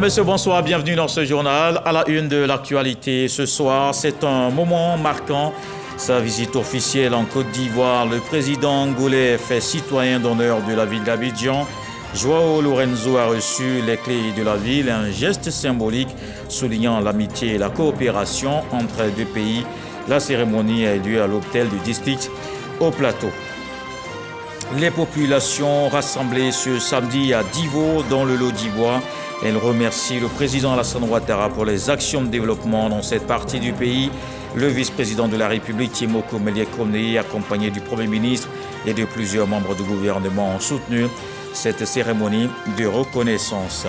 messieurs, bonsoir, bienvenue dans ce journal. À la une de l'actualité ce soir, c'est un moment marquant. Sa visite officielle en Côte d'Ivoire, le président angolais fait citoyen d'honneur de la ville d'Abidjan. Joao Lorenzo a reçu les clés de la ville, un geste symbolique soulignant l'amitié et la coopération entre les deux pays. La cérémonie a eu lieu à l'hôtel du district au Plateau. Les populations rassemblées ce samedi à Divo dans le Lot d'Ivoire. Elles remercient le président Alassane Ouattara pour les actions de développement dans cette partie du pays. Le vice-président de la République, Timoko Melie-Kone, accompagné du Premier ministre et de plusieurs membres du gouvernement, ont soutenu cette cérémonie de reconnaissance.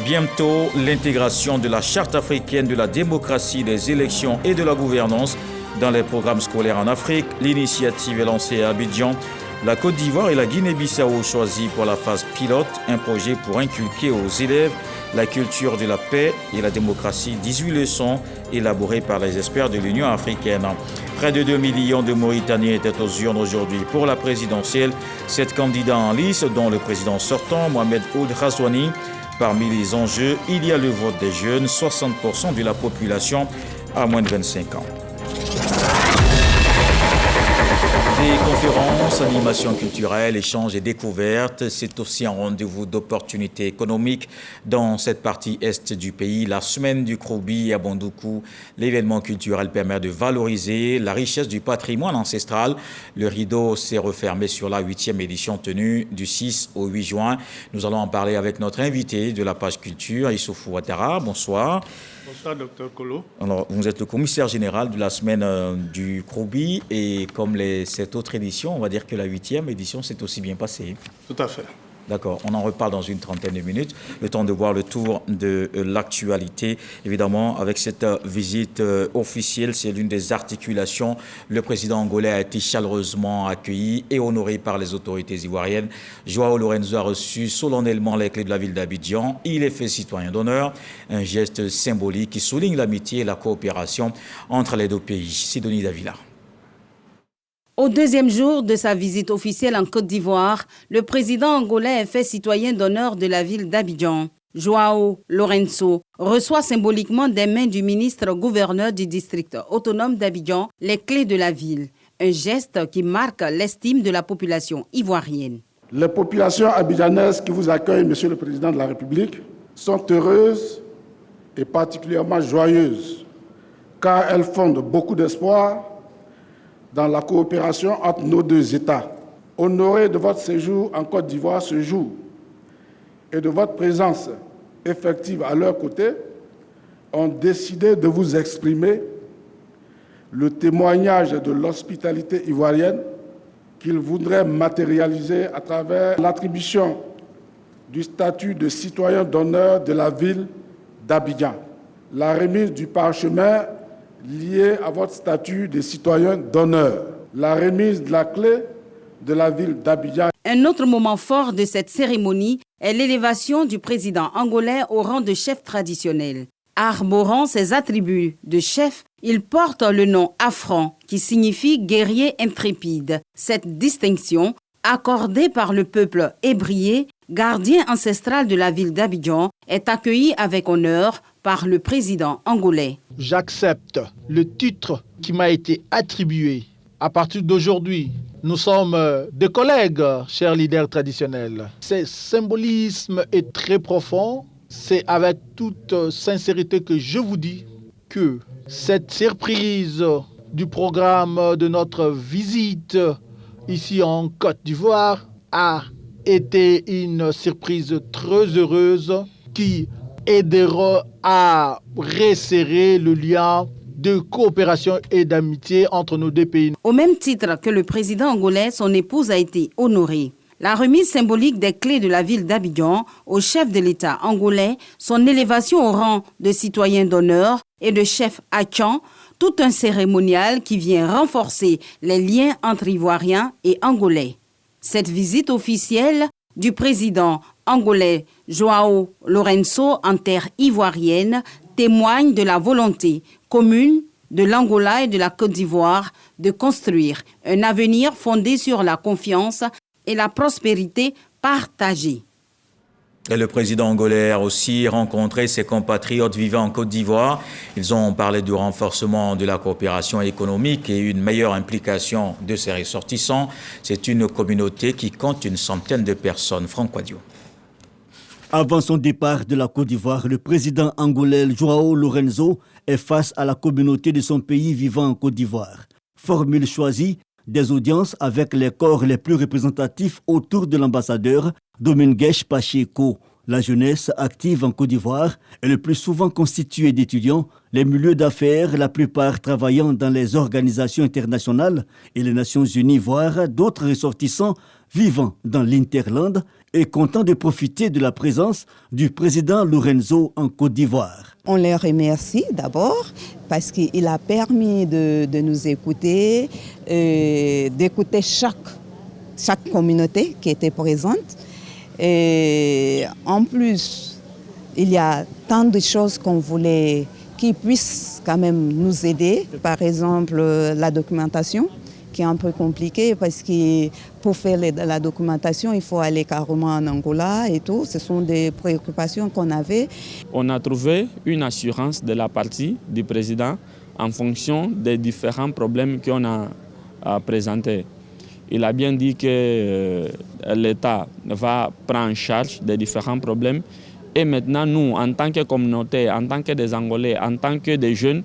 Bientôt, l'intégration de la Charte africaine de la démocratie, des élections et de la gouvernance dans les programmes scolaires en Afrique. L'initiative est lancée à Abidjan. La Côte d'Ivoire et la Guinée-Bissau ont choisi pour la phase pilote un projet pour inculquer aux élèves la culture de la paix et la démocratie. 18 leçons élaborées par les experts de l'Union africaine. Près de 2 millions de Mauritaniens étaient aux urnes aujourd'hui pour la présidentielle. 7 candidats en lice, dont le président sortant, Mohamed Ould Ghazouani. Parmi les enjeux, il y a le vote des jeunes, 60% de la population à moins de 25 ans. Des conférences, animations culturelles, échanges et découvertes, c'est aussi un rendez-vous d'opportunités économiques dans cette partie est du pays. La semaine du Krobi à Bondoukou, l'événement culturel permet de valoriser la richesse du patrimoine ancestral. Le rideau s'est refermé sur la 8e édition tenue du 6 au 8 juin. Nous allons en parler avec notre invité de la page culture, Issoufou Ouattara. Bonsoir. Bonsoir, Dr Kolo. Alors, vous êtes le commissaire général de la semaine du Krobi et comme cette autre édition, on va dire que la 8e édition s'est aussi bien passée. Tout à fait. D'accord, on en reparle dans une trentaine de minutes. Le temps de voir le tour de l'actualité. Évidemment, avec cette visite officielle, c'est l'une des articulations. Le président angolais a été chaleureusement accueilli et honoré par les autorités ivoiriennes. Joao Lorenzo a reçu solennellement les clés de la ville d'Abidjan. Il est fait citoyen d'honneur, un geste symbolique qui souligne l'amitié et la coopération entre les deux pays. Sidonie Davila. Au deuxième jour de sa visite officielle en Côte d'Ivoire, le président angolais est fait citoyen d'honneur de la ville d'Abidjan. Joao Lorenzo reçoit symboliquement des mains du ministre-gouverneur du district autonome d'Abidjan les clés de la ville, un geste qui marque l'estime de la population ivoirienne. Les populations abidjanaises qui vous accueillent, Monsieur le Président de la République, sont heureuses et particulièrement joyeuses, car elles fondent beaucoup d'espoir dans la coopération entre nos deux États. Honoré de votre séjour en Côte d'Ivoire ce jour et de votre présence effective à leur côté, ont décidé de vous exprimer le témoignage de l'hospitalité ivoirienne qu'ils voudraient matérialiser à travers l'attribution du statut de citoyen d'honneur de la ville d'Abidjan, la remise du parchemin lié à votre statut de citoyen d'honneur, la remise de la clé de la ville d'Abidjan. Un autre moment fort de cette cérémonie est l'élévation du président angolais au rang de chef traditionnel. Arborant ses attributs de chef, il porte le nom Afran, qui signifie guerrier intrépide. Cette distinction, accordée par le peuple ébrié, gardien ancestral de la ville d'Abidjan, est accueillie avec honneur par le président angolais. J'accepte le titre qui m'a été attribué. À partir d'aujourd'hui, nous sommes des collègues, chers leaders traditionnels. Ce symbolisme est très profond. C'est avec toute sincérité que je vous dis que cette surprise du programme de notre visite ici en Côte d'Ivoire a été une surprise très heureuse qui aidera à resserrer le lien de coopération et d'amitié entre nos deux pays. Au même titre que le président angolais, son épouse a été honorée. La remise symbolique des clés de la ville d'Abidjan au chef de l'État angolais, son élévation au rang de citoyen d'honneur et de chef Achan, tout un cérémonial qui vient renforcer les liens entre Ivoiriens et Angolais. Cette visite officielle du président angolais Joao Lorenzo en terre ivoirienne témoigne de la volonté commune de l'Angola et de la Côte d'Ivoire de construire un avenir fondé sur la confiance et la prospérité partagée. Et le président angolais a aussi rencontré ses compatriotes vivant en Côte d'Ivoire. Ils ont parlé du renforcement de la coopération économique et une meilleure implication de ses ressortissants. C'est une communauté qui compte une centaine de personnes. Franck Quadio. Avant son départ de la Côte d'Ivoire, le président angolais João Lourenço est face à la communauté de son pays vivant en Côte d'Ivoire. Formule choisie, des audiences avec les corps les plus représentatifs autour de l'ambassadeur Domingues Pacheco. La jeunesse active en Côte d'Ivoire est le plus souvent constituée d'étudiants, les milieux d'affaires, la plupart travaillant dans les organisations internationales et les Nations Unies, voire d'autres ressortissants vivant dans l'Interland et comptant de profiter de la présence du président Lourenço en Côte d'Ivoire. On les remercie d'abord parce qu'il a permis de nous écouter, d'écouter chaque communauté qui était présente. Et en plus, il y a tant de choses qu'on voulait qui puissent quand même nous aider. Par exemple, la documentation, qui est un peu compliquée parce que pour faire la documentation, il faut aller carrément en Angola et tout. Ce sont des préoccupations qu'on avait. On a trouvé une assurance de la partie du président en fonction des différents problèmes qu'on a présentés. Il a bien dit que l'État va prendre en charge des différents problèmes. Et maintenant, nous, en tant que communauté, en tant que des Angolais, en tant que des jeunes,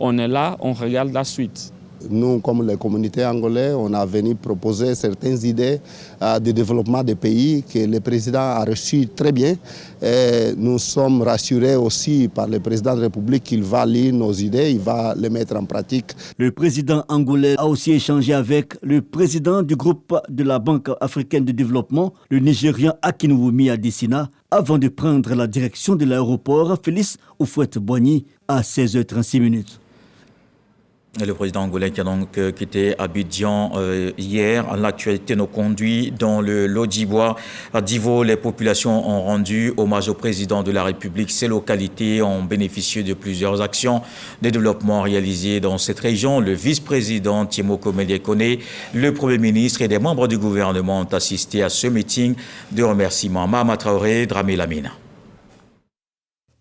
on est là, on regarde la suite. Nous, comme les communautés angolaises, on a venu proposer certaines idées de développement des pays que le président a reçues très bien. Et nous sommes rassurés aussi par le président de la République qu'il va lire nos idées, il va les mettre en pratique. Le président angolais a aussi échangé avec le président du groupe de la Banque africaine de développement, le Nigérian Akinwumi Adesina, avant de prendre la direction de l'aéroport Félix Houphouët-Boigny à 16h36. Le président angolais qui a donc quitté Abidjan hier. L'actualité nous conduit dans le Lodjibois. À Divo, les populations ont rendu hommage au président de la République. Ces localités ont bénéficié de plusieurs actions de développement réalisées dans cette région. Le vice-président Tiemoko Mediekone, le Premier ministre et des membres du gouvernement ont assisté à ce meeting de remerciement. Mahama Traoré, Dramé Lamina.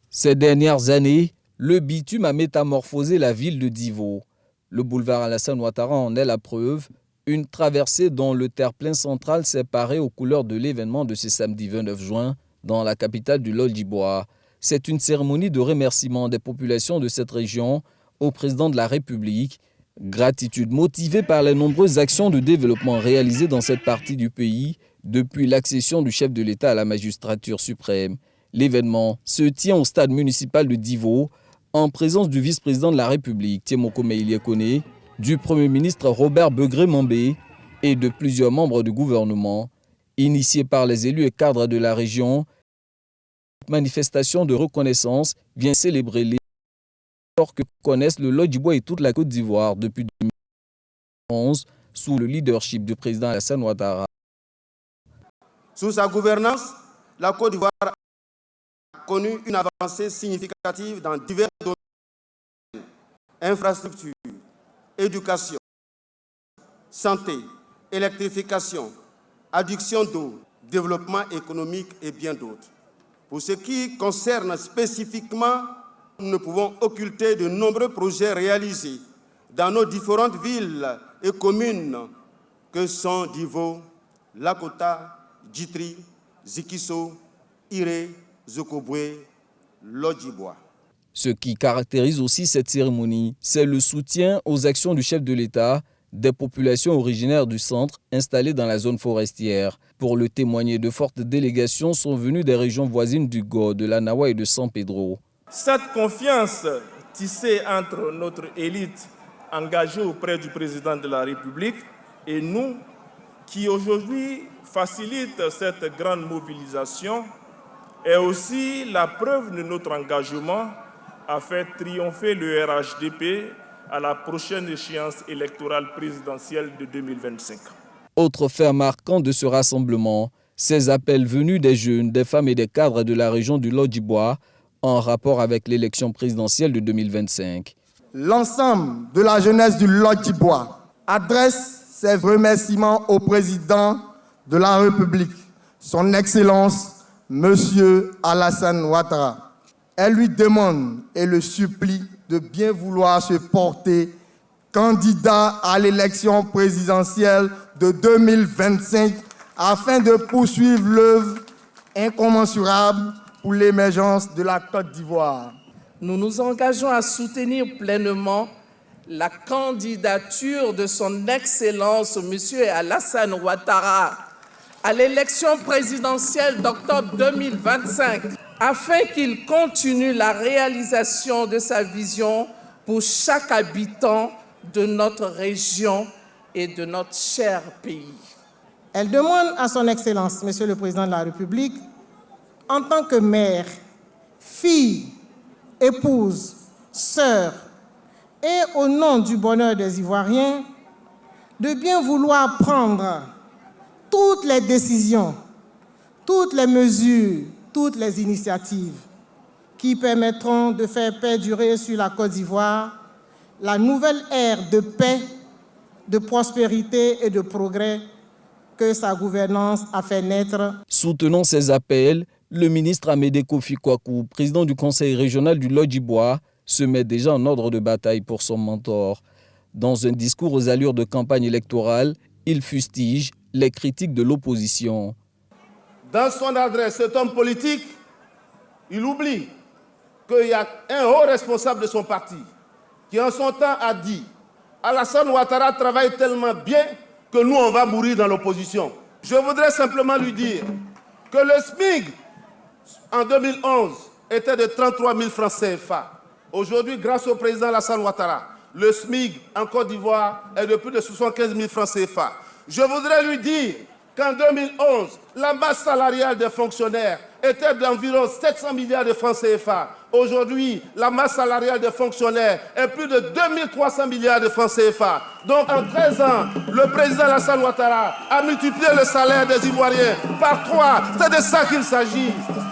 Ces dernières années, le bitume a métamorphosé la ville de Divo. Le boulevard Alassane Ouattara en est la preuve, une traversée dont le terre-plein central s'est paré aux couleurs de l'événement de ce samedi 29 juin dans la capitale du Lodjibois. C'est une cérémonie de remerciement des populations de cette région au président de la République. Gratitude motivée par les nombreuses actions de développement réalisées dans cette partie du pays depuis l'accession du chef de l'État à la magistrature suprême. L'événement se tient au stade municipal de Divo, en présence du vice-président de la République, Tiemoko Mediekone, du Premier ministre Robert Begré-Mambé et de plusieurs membres du gouvernement. Initiée par les élus et cadres de la région, cette manifestation de reconnaissance vient célébrer les efforts que connaissent le Lodjibois et toute la Côte d'Ivoire depuis 2011 sous le leadership du président Alassane Ouattara. Sous sa gouvernance, la Côte d'Ivoire a connu une avancée significative dans divers domaines: infrastructures, éducation, santé, électrification, adduction d'eau, développement économique et bien d'autres. Pour ce qui concerne spécifiquement, nous ne pouvons occulter de nombreux projets réalisés dans nos différentes villes et communes que sont Divo, Lakota, Djitri, Zikiso, Iré, Zokobwe, Lodjibois. Ce qui caractérise aussi cette cérémonie, c'est le soutien aux actions du chef de l'État des populations originaires du centre installées dans la zone forestière. Pour le témoigner, de fortes délégations sont venues des régions voisines du Go, de l'Anawa et de San Pedro. Cette confiance tissée entre notre élite engagée auprès du président de la République et nous, qui aujourd'hui facilite cette grande mobilisation, est aussi la preuve de notre engagement à faire triompher le RHDP à la prochaine échéance électorale présidentielle de 2025. Autre fait marquant de ce rassemblement, ces appels venus des jeunes, des femmes et des cadres de la région du Lodjibois en rapport avec l'élection présidentielle de 2025. L'ensemble de la jeunesse du Lodjibois adresse ses remerciements au président de la République, son Excellence M. Alassane Ouattara. Elle lui demande et le supplie de bien vouloir se porter candidat à l'élection présidentielle de 2025 afin de poursuivre l'œuvre incommensurable pour l'émergence de la Côte d'Ivoire. Nous nous engageons à soutenir pleinement la candidature de son Excellence M. Alassane Ouattara à l'élection présidentielle d'octobre 2025 afin qu'il continue la réalisation de sa vision pour chaque habitant de notre région et de notre cher pays. Elle demande à son Excellence, Monsieur le Président de la République, en tant que mère, fille, épouse, sœur, et au nom du bonheur des Ivoiriens, de bien vouloir prendre toutes les décisions, toutes les mesures, toutes les initiatives qui permettront de faire perdurer sur la Côte d'Ivoire la nouvelle ère de paix, de prospérité et de progrès que sa gouvernance a fait naître. Soutenant ces appels, le ministre Amédée Kofi Kwaku, président du conseil régional du Lodjibois, se met déjà en ordre de bataille pour son mentor. Dans un discours aux allures de campagne électorale, il fustige les critiques de l'opposition. Dans son adresse, cet homme politique, il oublie qu'il y a un haut responsable de son parti qui en son temps a dit « Alassane Ouattara travaille tellement bien que nous, on va mourir dans l'opposition ». Je voudrais simplement lui dire que le SMIC, en 2011, était de 33 000 francs CFA. Aujourd'hui, grâce au président Alassane Ouattara, le SMIC en Côte d'Ivoire est de plus de 75 000 francs CFA. Je voudrais lui dire qu'en 2011, la masse salariale des fonctionnaires était d'environ 700 milliards de francs CFA. Aujourd'hui, la masse salariale des fonctionnaires est plus de 2300 milliards de francs CFA. Donc en 13 ans, le président Alassane Ouattara a multiplié le salaire des Ivoiriens par 3. C'est de ça qu'il s'agit.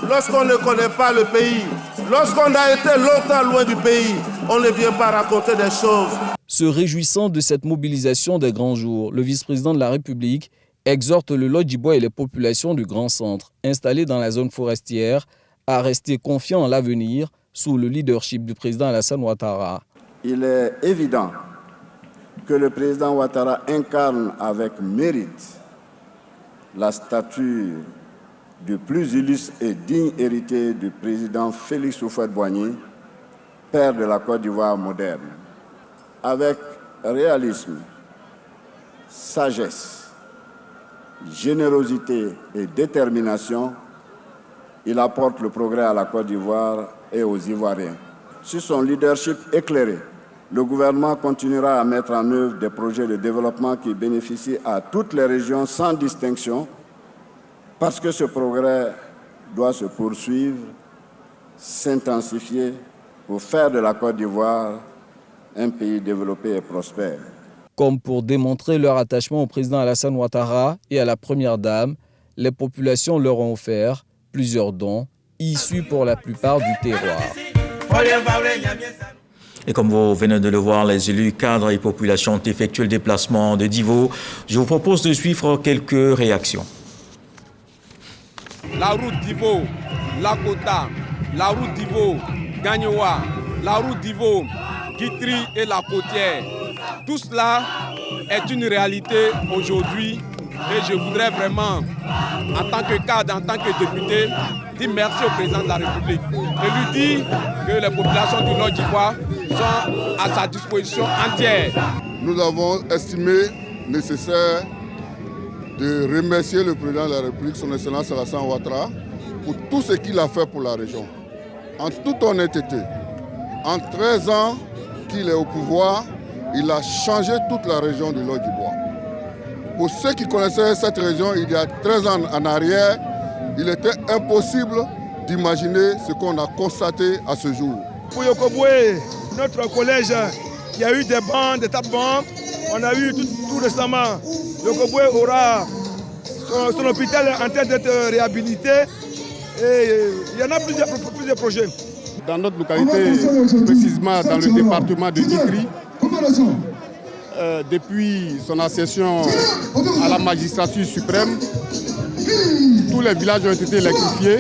Lorsqu'on ne connaît pas le pays, lorsqu'on a été longtemps loin du pays, on ne vient pas raconter des choses. Se réjouissant de cette mobilisation des grands jours, le vice-président de la République exhorte le Lodjibois et les populations du Grand Centre installées dans la zone forestière à rester confiants en l'avenir sous le leadership du président Alassane Ouattara. Il est évident que le président Ouattara incarne avec mérite la stature du plus illustre et digne héritier du président Félix Houphouët-Boigny, père de la Côte d'Ivoire moderne. Avec réalisme, sagesse, générosité et détermination, il apporte le progrès à la Côte d'Ivoire et aux Ivoiriens. Sur son leadership éclairé, le gouvernement continuera à mettre en œuvre des projets de développement qui bénéficient à toutes les régions sans distinction, parce que ce progrès doit se poursuivre, s'intensifier pour faire de la Côte d'Ivoire un pays développé et prospère. Comme pour démontrer leur attachement au président Alassane Ouattara et à la première dame, les populations leur ont offert plusieurs dons, issus pour la plupart du terroir. Et comme vous venez de le voir, les élus, cadres et populations ont effectué le déplacement de Divo. Je vous propose de suivre quelques réactions. La route d'Ivo, Lakota, la route d'Ivo, Gagnoa, la route d'Ivo, Guitry et la Côtière. Tout cela est une réalité aujourd'hui et je voudrais vraiment, en tant que cadre, en tant que député, dire merci au président de la République et lui dire que les populations du Lodjibois sont à sa disposition entière. Nous avons estimé nécessaire de remercier le président de la République, son Excellence Alassane Ouattara, pour tout ce qu'il a fait pour la région. En toute honnêteté, en 13 ans qu'il est au pouvoir, il a changé toute la région du Lodjibois. Pour ceux qui connaissaient cette région il y a 13 ans en arrière, il était impossible d'imaginer ce qu'on a constaté à ce jour. Pour Yokoboué, notre collège, il y a eu des bancs, des tables-bancs. On a eu tout récemment, Yokoboué aura son hôpital en train d'être réhabilité. Et il y en a plusieurs projets. Dans notre localité, précisément dans le département de Guitry, depuis son accession à la magistrature suprême, tous les villages ont été électrifiés.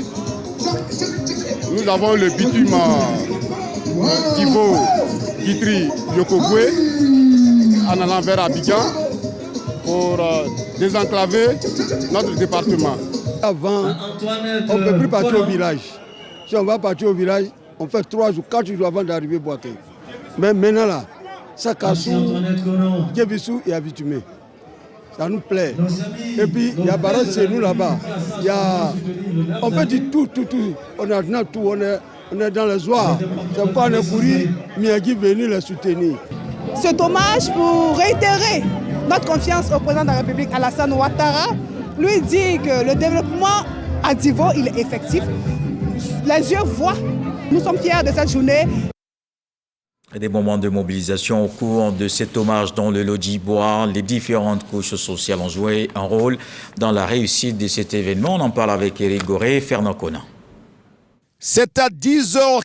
Nous avons le bitume Divo, Guitry, Yokogwe en allant vers Abidjan pour désenclaver notre département. Avant, on ne peut plus partir au village. Si on va partir au village, on fait 3 jours, 4 jours avant d'arriver à Boaké. Mais maintenant là, Sakassou, Djebissou et Abitumé. Ça nous plaît. Et puis, il y a Baran chez nous là-bas. On peut dire tout. On a tout, on est dans les oies. C'est pourquoi on est pourri, Miyagi venir les soutenir. C'est dommage pour réitérer notre confiance au président de la République, Alassane Ouattara. Lui dit que le développement à Divo, il est effectif. Les yeux voient. Nous sommes fiers de cette journée. Des moments de mobilisation au cours de cet hommage dans le Lodjibois. Les différentes couches sociales ont joué un rôle dans la réussite de cet événement. On en parle avec Éric Goré et Fernand Conan. C'est à 10h04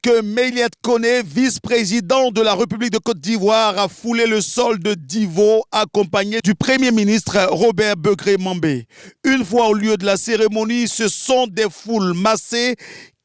que Méliette Koné, vice-président de la République de Côte d'Ivoire, a foulé le sol de Divo, accompagné du Premier ministre Robert Begré-Mambé. Une fois au lieu de la cérémonie, ce sont des foules massées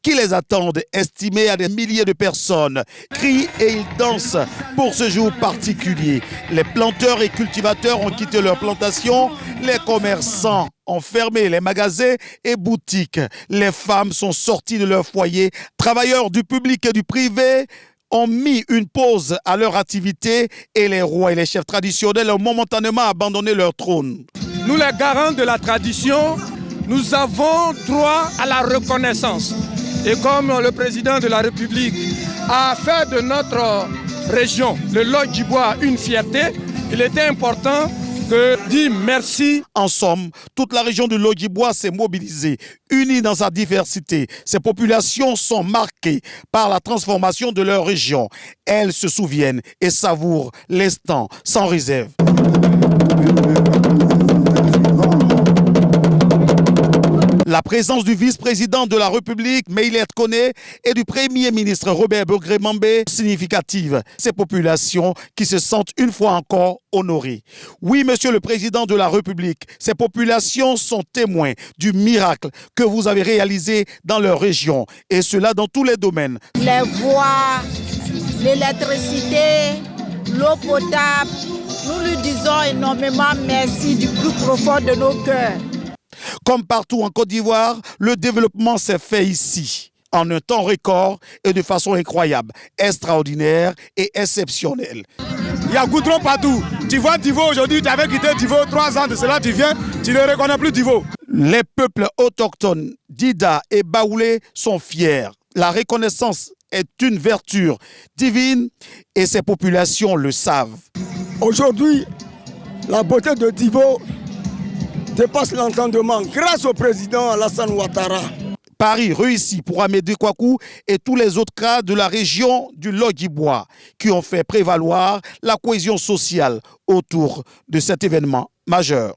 qui les attendent, estimés à des milliers de personnes, crient et ils dansent pour ce jour particulier. Les planteurs et cultivateurs ont quitté leurs plantations, les commerçants ont fermé les magasins et boutiques. Les femmes sont sorties de leur foyer, travailleurs du public et du privé ont mis une pause à leur activité et les rois et les chefs traditionnels ont momentanément abandonné leur trône. Nous, les garants de la tradition, nous avons droit à la reconnaissance. Et comme le président de la République a fait de notre région, le Lodjibois, une fierté, il était important de dire merci. En somme, toute la région du Lodjibois s'est mobilisée, unie dans sa diversité. Ces populations sont marquées par la transformation de leur région. Elles se souviennent et savourent l'instant sans réserve. La présence du vice-président de la République, Méliette Koné, et du Premier ministre Robert Begré-Mambé significative. Ces populations qui se sentent une fois encore honorées. Oui, monsieur le président de la République, ces populations sont témoins du miracle que vous avez réalisé dans leur région, et cela dans tous les domaines. Les voies, l'électricité, l'eau potable, nous lui disons énormément merci du plus profond de nos cœurs. Comme partout en Côte d'Ivoire, le développement s'est fait ici, en un temps record et de façon incroyable, extraordinaire et exceptionnelle. Il y a goudron partout. Tu vois Divo aujourd'hui, tu avais quitté Divo 3 ans de cela, tu viens, tu ne reconnais plus Divo. Les peuples autochtones d'Ida et Baoulé sont fiers. La reconnaissance est une vertu divine et ces populations le savent. Aujourd'hui, la beauté de Divo dépasse l'entendement grâce au président Alassane Ouattara. Paris réussit pour Amédée Kouakou et tous les autres cas de la région du Lodjibois qui ont fait prévaloir la cohésion sociale autour de cet événement majeur.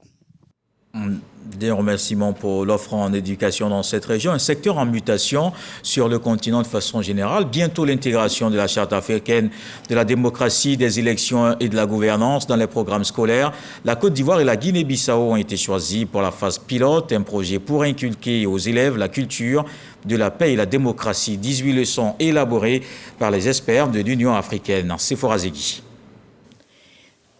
Des remerciements pour l'offre en éducation dans cette région, un secteur en mutation sur le continent de façon générale. Bientôt l'intégration de la Charte africaine de la démocratie, des élections et de la gouvernance dans les programmes scolaires. La Côte d'Ivoire et la Guinée-Bissau ont été choisis pour la phase pilote, un projet pour inculquer aux élèves la culture de la paix et la démocratie. 18 leçons élaborées par les experts de l'Union africaine. Sephora Zegui.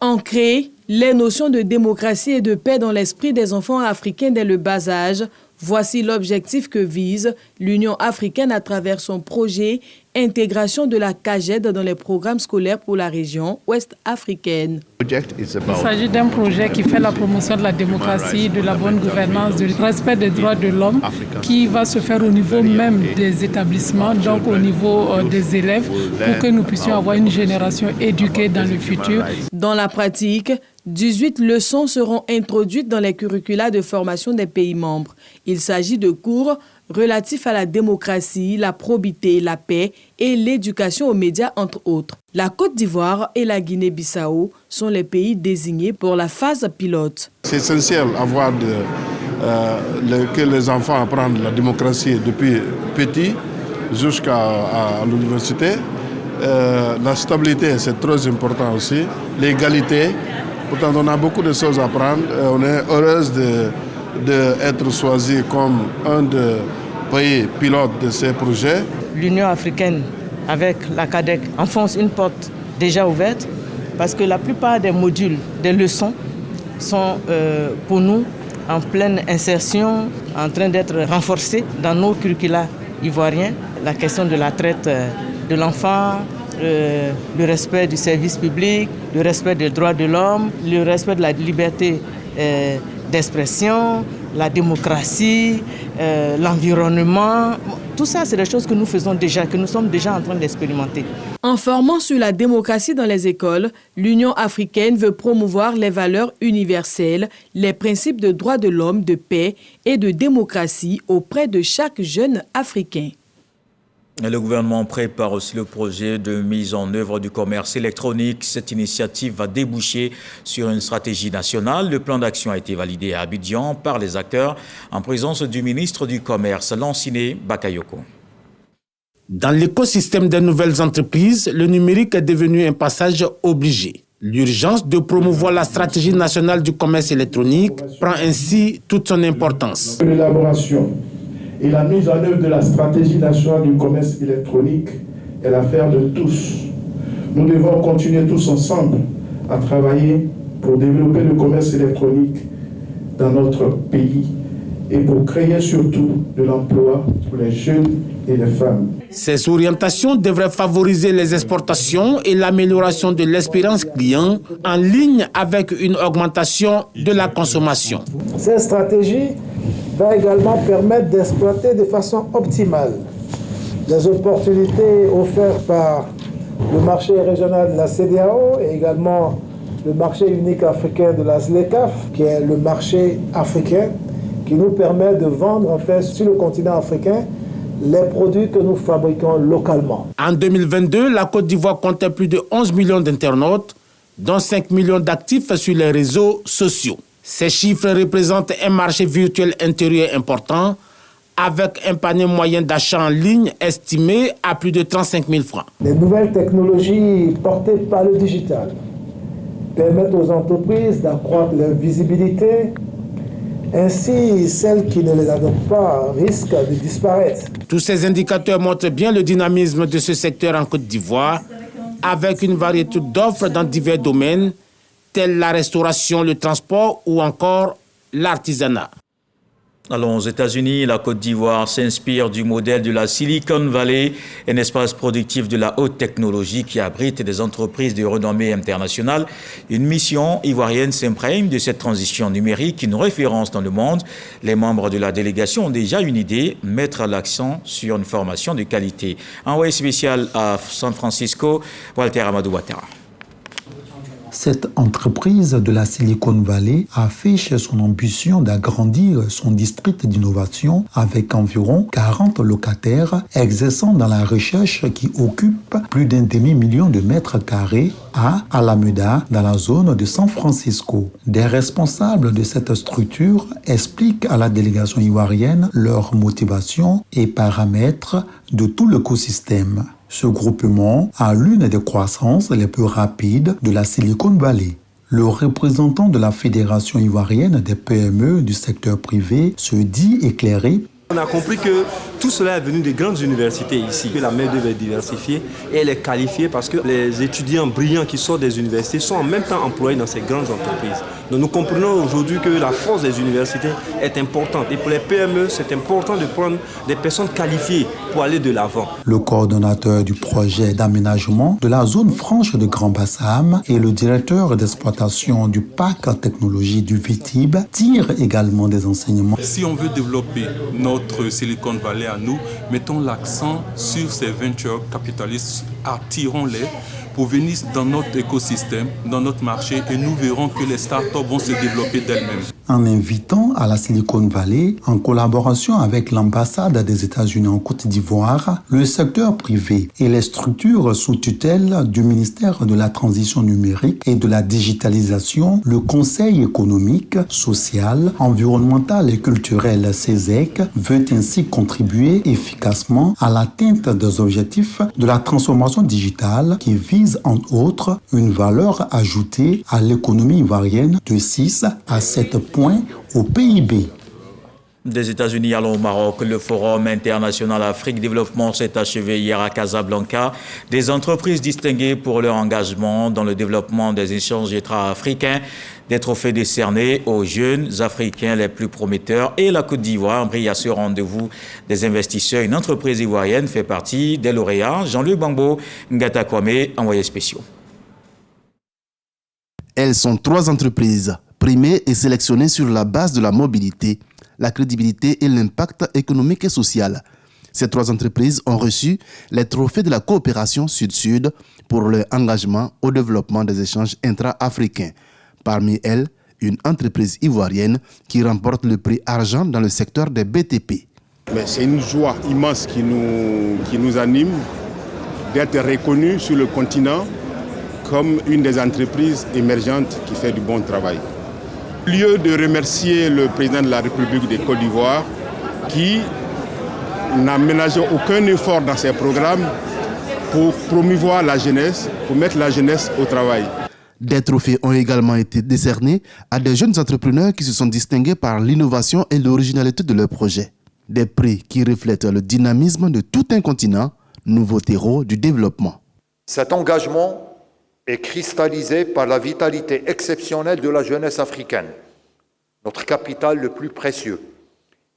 Ancrer les notions de démocratie et de paix dans l'esprit des enfants africains dès le bas âge, voici l'objectif que vise l'Union africaine à travers son projet Intégration de la CAGED dans les programmes scolaires pour la région ouest africaine. Il s'agit d'un projet qui fait la promotion de la démocratie, de la bonne gouvernance, du respect des droits de l'homme, qui va se faire au niveau même des établissements, donc au niveau des élèves, pour que nous puissions avoir une génération éduquée dans le futur. Dans la pratique, 18 leçons seront introduites dans les curricula de formation des pays membres. Il s'agit de cours relatifs à la démocratie, la probité, la paix et l'éducation aux médias, entre autres. La Côte d'Ivoire et la Guinée-Bissau sont les pays désignés pour la phase pilote. C'est essentiel que les enfants apprennent la démocratie depuis petit jusqu'à l'université. La stabilité, c'est très important aussi. L'égalité, pourtant on a beaucoup de choses à apprendre. On est heureuse d'être choisi comme un des pays pilotes de ces projets. L'Union africaine, avec la CADEC, enfonce une porte déjà ouverte parce que la plupart des modules, des leçons, sont pour nous en pleine insertion, en train d'être renforcés dans nos curricula ivoiriens. La question de la traite de l'enfant, le respect du service public, le respect des droits de l'homme, le respect de la liberté d'expression, la démocratie, l'environnement. Tout ça, c'est des choses que nous faisons déjà, que nous sommes déjà en train d'expérimenter. En formant sur la démocratie dans les écoles, l'Union africaine veut promouvoir les valeurs universelles, les principes de droits de l'homme, de paix et de démocratie auprès de chaque jeune Africain. Le gouvernement prépare aussi le projet de mise en œuvre du commerce électronique. Cette initiative va déboucher sur une stratégie nationale. Le plan d'action a été validé à Abidjan par les acteurs en présence du ministre du Commerce, Lanciné Bakayoko. Dans l'écosystème des nouvelles entreprises, le numérique est devenu un passage obligé. L'urgence de promouvoir la stratégie nationale du commerce électronique prend ainsi toute son importance. L'élaboration et la mise en œuvre de la stratégie nationale du commerce électronique est l'affaire de tous. Nous devons continuer tous ensemble à travailler pour développer le commerce électronique dans notre pays et pour créer surtout de l'emploi pour les jeunes et les femmes. Ces orientations devraient favoriser les exportations et l'amélioration de l'expérience client en ligne avec une augmentation de la consommation. Cette stratégie va également permettre d'exploiter de façon optimale les opportunités offertes par le marché régional de la CEDEAO et également le marché unique africain de la ZLECAf, qui est le marché africain qui nous permet de vendre en fait sur le continent africain les produits que nous fabriquons localement. En 2022, la Côte d'Ivoire comptait plus de 11 millions d'internautes, dont 5 millions d'actifs sur les réseaux sociaux. Ces chiffres représentent un marché virtuel intérieur important, avec un panier moyen d'achat en ligne estimé à plus de 35 000 francs. Les nouvelles technologies portées par le digital permettent aux entreprises d'accroître leur visibilité. Ainsi, celles qui ne les adoptent pas risquent de disparaître. Tous ces indicateurs montrent bien le dynamisme de ce secteur en Côte d'Ivoire, avec une variété d'offres dans divers domaines, tels la restauration, le transport ou encore l'artisanat. Allons aux États-Unis. La Côte d'Ivoire s'inspire du modèle de la Silicon Valley, un espace productif de la haute technologie qui abrite des entreprises de renommée internationale. Une mission ivoirienne s'imprègne de cette transition numérique, une référence dans le monde. Les membres de la délégation ont déjà une idée, mettre l'accent sur une formation de qualité. Envoyé spécial à San Francisco, Walter Amadou Ouattara. Cette entreprise de la Silicon Valley affiche son ambition d'agrandir son district d'innovation avec environ 40 locataires exerçant dans la recherche qui occupe plus d'un demi-million de mètres carrés à Alameda, dans la zone de San Francisco. Des responsables de cette structure expliquent à la délégation ivoirienne leurs motivations et paramètres de tout l'écosystème. Ce groupement a l'une des croissances les plus rapides de la Silicon Valley. Le représentant de la Fédération ivoirienne des PME du secteur privé se dit éclairé. On a compris que tout cela est venu des grandes universités ici. La main-d'œuvre est diversifiée et elle est qualifiée parce que les étudiants brillants qui sortent des universités sont en même temps employés dans ces grandes entreprises. Donc nous comprenons aujourd'hui que la force des universités est importante. Et pour les PME, c'est important de prendre des personnes qualifiées pour aller de l'avant. Le coordonnateur du projet d'aménagement de la zone franche de Grand Bassam et le directeur d'exploitation du parc technologie du Vitib tirent également des enseignements. Si on veut développer notre Silicon Valley à nous, mettons l'accent sur ces venture capitalistes, attirons-les pour venir dans notre écosystème, dans notre marché, et nous verrons que les startups vont se développer d'elles-mêmes. En invitant à la Silicon Valley, en collaboration avec l'ambassade des États-Unis en Côte d'Ivoire, le secteur privé et les structures sous tutelle du ministère de la Transition numérique et de la digitalisation, le Conseil économique, social, environnemental et culturel CESEC veut ainsi contribuer efficacement à l'atteinte des objectifs de la transformation digitale qui vise entre autres une valeur ajoutée à l'économie ivoirienne de 6 à 7 points au PIB. Des États-Unis, allons au Maroc. Le Forum international Afrique Développement s'est achevé hier à Casablanca. Des entreprises distinguées pour leur engagement dans le développement des échanges intra-africains. Des trophées décernés aux jeunes Africains les plus prometteurs. Et la Côte d'Ivoire brille à ce rendez-vous des investisseurs. Une entreprise ivoirienne fait partie des lauréats. Jean-Luc Bangbo, Ngata Kwame, envoyé spéciaux. Elles sont 3 entreprises, primées et sélectionnées sur la base de la mobilité, la crédibilité et l'impact économique et social. Ces 3 entreprises ont reçu les trophées de la coopération Sud-Sud pour leur engagement au développement des échanges intra-africains. Parmi elles, une entreprise ivoirienne qui remporte le prix argent dans le secteur des BTP. C'est une joie immense qui nous anime d'être reconnus sur le continent comme une des entreprises émergentes qui fait du bon travail. Au lieu de remercier le président de la République de Côte d'Ivoire qui n'a ménagé aucun effort dans ses programmes pour promouvoir la jeunesse, pour mettre la jeunesse au travail. Des trophées ont également été décernés à des jeunes entrepreneurs qui se sont distingués par l'innovation et l'originalité de leurs projets. Des prix qui reflètent le dynamisme de tout un continent, nouveau terreau du développement. Cet engagement est cristallisé par la vitalité exceptionnelle de la jeunesse africaine, notre capital le plus précieux,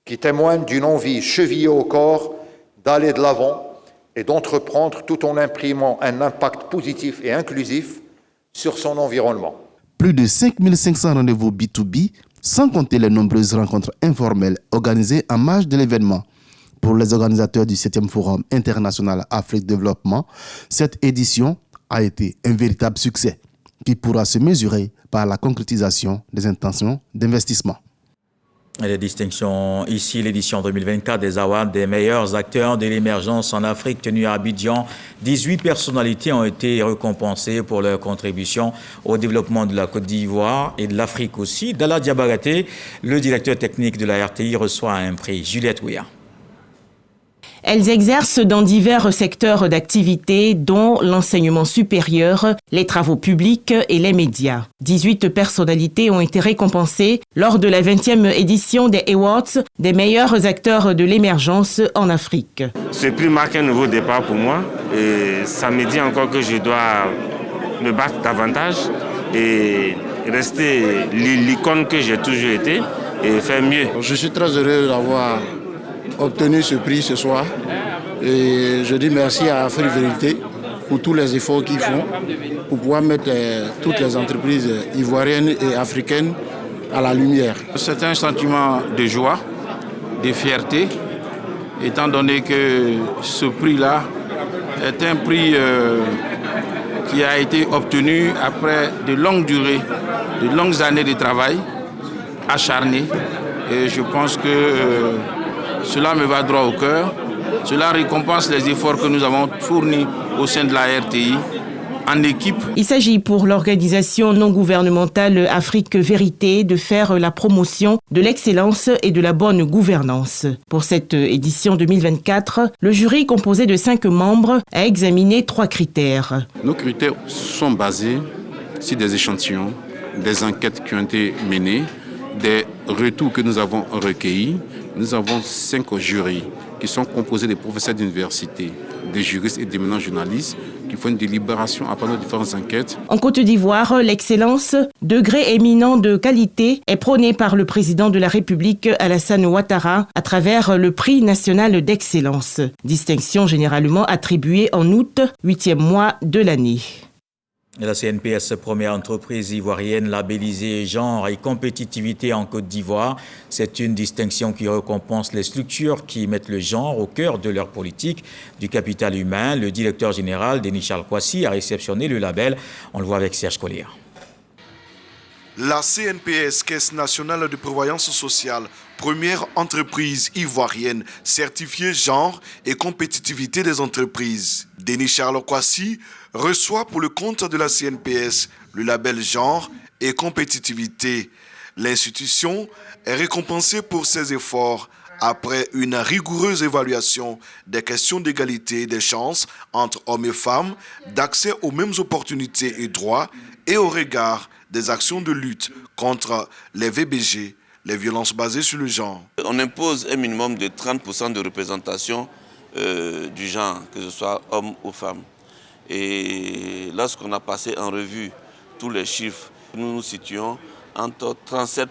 qui témoigne d'une envie chevillée au corps d'aller de l'avant et d'entreprendre tout en imprimant un impact positif et inclusif sur son environnement. Plus de 5500 rendez-vous B2B, sans compter les nombreuses rencontres informelles organisées en marge de l'événement. Pour les organisateurs du 7e Forum international Afrique Développement, cette édition a été un véritable succès qui pourra se mesurer par la concrétisation des intentions d'investissement. Les distinctions ici, l'édition 2024 des Awards des meilleurs acteurs de l'émergence en Afrique tenue à Abidjan. 18 personnalités ont été récompensées pour leur contribution au développement de la Côte d'Ivoire et de l'Afrique aussi. Dalla Diabaraté, le directeur technique de la RTI, reçoit un prix. Juliette Ouya. Elles exercent dans divers secteurs d'activité, dont l'enseignement supérieur, les travaux publics et les médias. 18 personnalités ont été récompensées lors de la 20e édition des Awards des meilleurs acteurs de l'émergence en Afrique. Ce prix marque un nouveau départ pour moi et ça me dit encore que je dois me battre davantage et rester l'icône que j'ai toujours été et faire mieux. Je suis très heureux d'avoir obtenu ce prix ce soir et je dis merci à Afrique Vérité pour tous les efforts qu'ils font pour pouvoir mettre toutes les entreprises ivoiriennes et africaines à la lumière. C'est un sentiment de joie, de fierté, étant donné que ce prix-là est un prix qui a été obtenu après de longues durées, de longues années de travail acharné. Et je pense que cela me va droit au cœur. Cela récompense les efforts que nous avons fournis au sein de la RTI en équipe. Il s'agit pour l'organisation non gouvernementale Afrique Vérité de faire la promotion de l'excellence et de la bonne gouvernance. Pour cette édition 2024, le jury composé de 5 membres a examiné 3 critères. Nos critères sont basés sur des échantillons, des enquêtes qui ont été menées, des retours que nous avons recueillis. Nous avons 5 jurys qui sont composés de professeurs d'université, des juristes et d'éminents journalistes qui font une délibération après nos différentes enquêtes. En Côte d'Ivoire, l'excellence, degré éminent de qualité, est prônée par le président de la République, Alassane Ouattara, à travers le prix national d'excellence. Distinction généralement attribuée en août, 8e mois de l'année. La CNPS, première entreprise ivoirienne labellisée genre et compétitivité en Côte d'Ivoire. C'est une distinction qui récompense les structures qui mettent le genre au cœur de leur politique du capital humain. Le directeur général, Denis Charles Kwasi, a réceptionné le label. On le voit avec Serge Collier. La CNPS, Caisse nationale de prévoyance sociale, première entreprise ivoirienne certifiée genre et compétitivité des entreprises. Denis Charles Kwasi reçoit pour le compte de la CNPS le label genre et compétitivité. L'institution est récompensée pour ses efforts après une rigoureuse évaluation des questions d'égalité des chances entre hommes et femmes, d'accès aux mêmes opportunités et droits et au regard des actions de lutte contre les VBG, les violences basées sur le genre. On impose un minimum de 30% de représentation du genre, que ce soit homme ou femme. Et lorsqu'on a passé en revue tous les chiffres, nous nous situons entre 37%.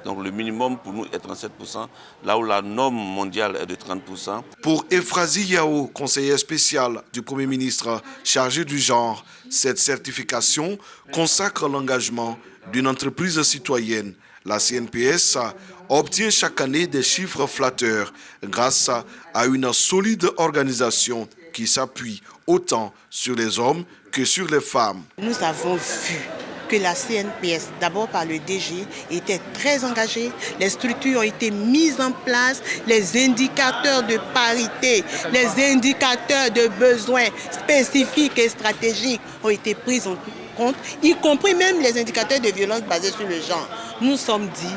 Donc le minimum pour nous est 37%, là où la norme mondiale est de 30%. Pour Ephrasie Yao, conseillère spéciale du Premier ministre chargé du genre, cette certification consacre l'engagement d'une entreprise citoyenne. La CNPS obtient chaque année des chiffres flatteurs grâce à une solide organisation qui s'appuie autant sur les hommes que sur les femmes. Nous avons vu que la CNPS, d'abord par le DG, était très engagée. Les structures ont été mises en place, les indicateurs de parité, les indicateurs de besoins spécifiques et stratégiques ont été pris en compte, y compris même les indicateurs de violence basés sur le genre. Nous sommes dit,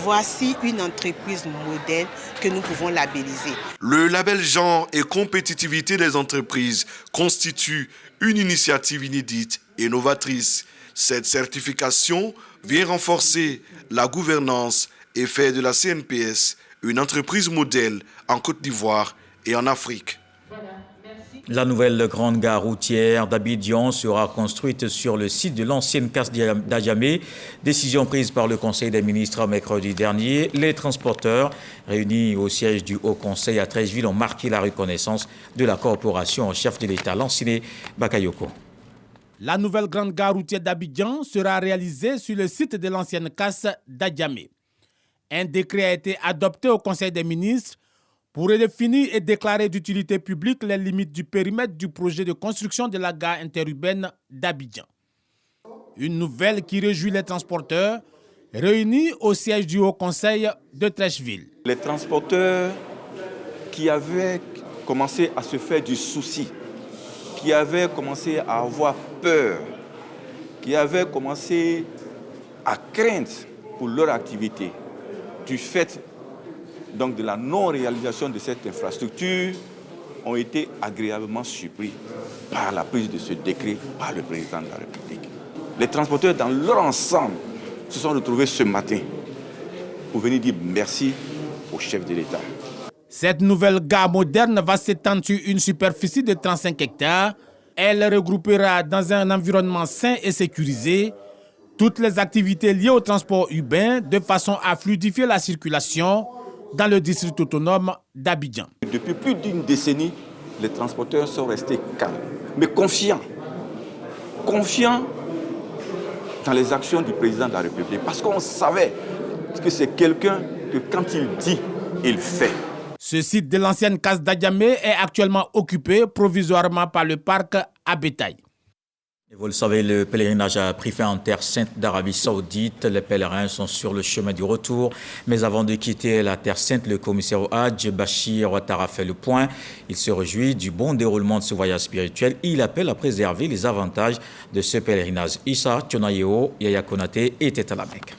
voici une entreprise modèle que nous pouvons labelliser. Le label genre et compétitivité des entreprises constitue une initiative inédite et novatrice. Cette certification vient renforcer la gouvernance et fait de la CNPS une entreprise modèle en Côte d'Ivoire et en Afrique. La nouvelle grande gare routière d'Abidjan sera construite sur le site de l'ancienne case d'Adjamé. Décision prise par le Conseil des ministres mercredi dernier. Les transporteurs réunis au siège du Haut Conseil à Treichville ont marqué la reconnaissance de la corporation au chef de l'État, Lansine Bakayoko. La nouvelle grande gare routière d'Abidjan sera réalisée sur le site de l'ancienne casse d'Adjamé. Un décret a été adopté au Conseil des ministres pour redéfinir et déclarer d'utilité publique les limites du périmètre du projet de construction de la gare interurbaine d'Abidjan. Une nouvelle qui réjouit les transporteurs réunis au siège du Haut Conseil de Treichville. Les transporteurs qui avaient commencé à se faire du souci, qui avaient commencé à avoir peur, qui avaient commencé à craindre pour leur activité du fait donc de la non-réalisation de cette infrastructure, ont été agréablement surpris par la prise de ce décret par le président de la République. Les transporteurs dans leur ensemble se sont retrouvés ce matin pour venir dire merci au chef de l'État. Cette nouvelle gare moderne va s'étendre sur une superficie de 35 hectares. Elle regroupera dans un environnement sain et sécurisé toutes les activités liées au transport urbain de façon à fluidifier la circulation dans le district autonome d'Abidjan. Depuis plus d'une décennie, les transporteurs sont restés calmes, mais confiants dans les actions du président de la République, parce qu'on savait que c'est quelqu'un que quand il dit, il fait. Ce site de l'ancienne case d'Adjamé est actuellement occupé provisoirement par le parc à bétail. Et vous le savez, le pèlerinage a pris fin en terre sainte d'Arabie Saoudite. Les pèlerins sont sur le chemin du retour. Mais avant de quitter la terre sainte, le commissaire au Hajj, Bachir Ouattara, fait le point. Il se réjouit du bon déroulement de ce voyage spirituel. Il appelle à préserver les avantages de ce pèlerinage. Issa Tionayeo, Yaya Konaté était à la Mecque.